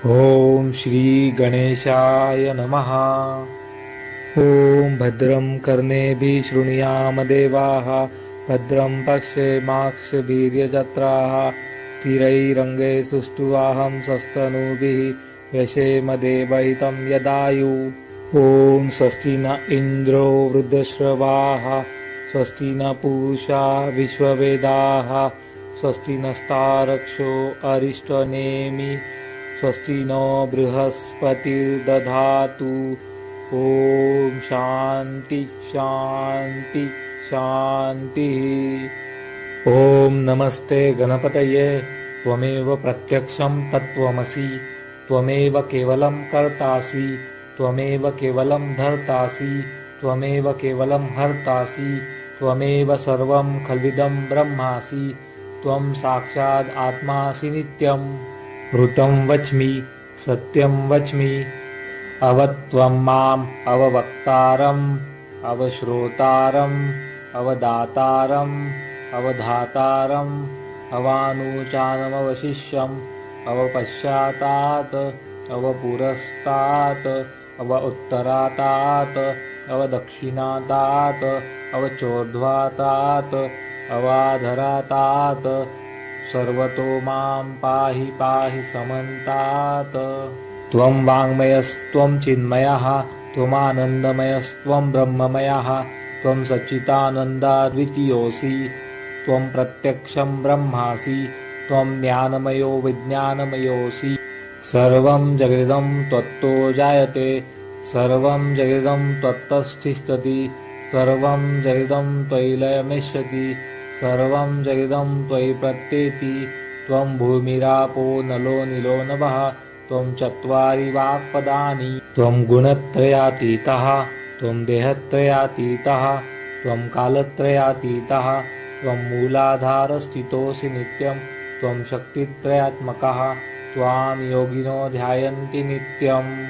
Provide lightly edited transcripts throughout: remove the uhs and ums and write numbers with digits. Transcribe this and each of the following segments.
ओम श्री गणेशाय नमः। ओम भद्रं कर्णेभिः शृणुयाम देवाः, भद्रं पश्येमाक्षभिर्यजत्राः, स्थिरैरङ्गैः सुष्ठुवाहं स्वस्तनूभिः व्यशेम देवहितं यदायुः। ओम स्वस्ति न इन्द्रो वृद्धश्रवाः, स्वस्ति न पूषा विश्ववेदाः, स्वस्ति नस्तार्क्ष्यो अरिष्टनेमि, स्वस्ति नो बृहस्पतिर्दधातु। ओम शांति शांति शांति। ओम नमस्ते गणपतये, त्वमेव प्रत्यक्षं तत्त्वमसि, त्वमेव केवलं कर्तासि, त्वमेव केवलं धर्तासि, त्वमेव केवलं हर्तासि, त्वमेव सर्वं खल्विदं ब्रह्मासि, त्वं साक्षात् आत्मासि नित्यम्। ऋतं वच्मि सत्यं वच्मि, अवत्वं माम् अववक्तारम् अवश्रोतारम् अवदातारम् अवधातारम् अवानुचानमवशिष्यम् अवपश्चातात् अवपुरस्तात् अव उत्तरातात् अवदक्षिणातात् अवचोर्ध्वातात् अवाधरातात् सर्वतो मां पाहि पाहि समन्तात्। त्वं वाङ्मयस्त्वं चिन्मयः, त्वमानन्दमयस्त्वं ब्रह्ममयः, त्वं सच्चिदानन्दाद्वितीयोऽसि, त्वं प्रत्यक्षं ब्रह्मासि, त्वं ज्ञानमयो विज्ञानमयोऽसि। सर्वं जगदिदं त्वत्तो जायते, सर्वं जगदिदं त्वत्तस्तिष्ठति, सर्वं जगदिदं त्वयि लयमिष्यति, सर्वं जगदिदं त्वयि प्रत्येति। त्वं भूमिरापो नलो नीलो नभः, त्वं चत्वारि वाक्पदानि। त्वं गुणत्रयातीतः, त्वं देहत्रयातीतः, त्वं कालत्रयातीतः, त्वं मूलाधारस्थितोऽसि नित्यं, त्वं शक्तित्रयात्मकः, त्वां योगिनो ध्यायन्ति नित्यम्।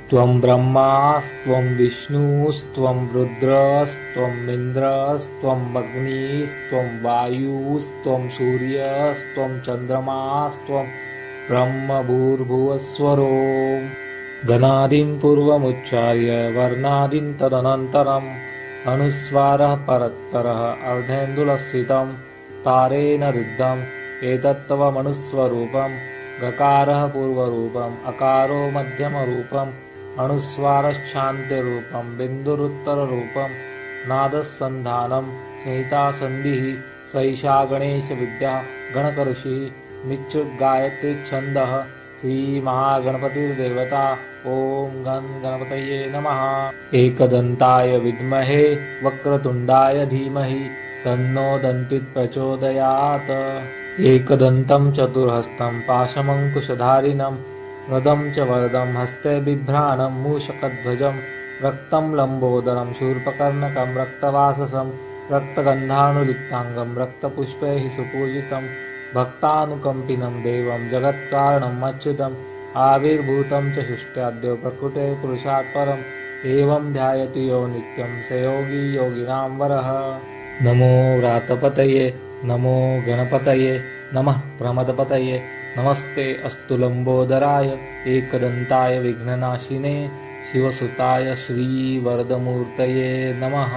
त्वं ब्रह्मास्त्वं विष्णुस्त्वं रुद्रस्त्वं इन्द्रस्त्वं अग्निस्त्वं वायुस्त्वं सूर्यस्त्वं चन्द्रमास्त्वं ब्रह्म भूर्भुवस्वरो। गणादीन् पूर्वमुच्चार्य वर्णादीन् तदनन्तरम्, अनुस्वारः परत्तरः अर्धेन्दुलस्थितं तारेण रुद्धम्, एतत्तव मनुस्वरूपम्। गकारः पूर्वरूपम्, अकारो मध्यमरूपम्, अनुस्वारश्चान्त्यरूपं, बिन्दुरुत्तररूपं, नादस्सन्धानं, संहितासन्धिः, सैषा गणेशविद्या गणकऋषिः, निच्चुगायत्रीच्छन्दः, श्रीमहागणपतिर्देवता। ॐ गं गणपतये नमः। एकदन्ताय विद्महे वक्रतुण्डाय धीमहि, तन्नो दन्तिः प्रचोदयात्। एकदन्तं चतुर्हस्तं पाशमङ्कुशधारिणं, रदं च वरदं हस्ते बिभ्राणं मूषकध्वजं, रक्तं लम्बोदरं शूर्पकर्णकं रक्तवाससं, रक्तगन्धानुलिप्ताङ्गं रक्तपुष्पैः सुपूजितं, भक्तानुकम्पिनं देवं जगत्कारणम् अच्युतम्, आविर्भूतं च सृष्ट्याद्यो प्रकृते पुरुषात् परम्, एवं ध्यायति यो नित्यं स योगी योगिनां वरः। नमो व्रातपतये, नमो गणपतये, नमः प्रमदपतये, नमस्ते अस्तु लम्बोदराय, एकदन्ताय विघ्ननाशिने, शिवसुताय श्रीवरदमूर्तये नमः।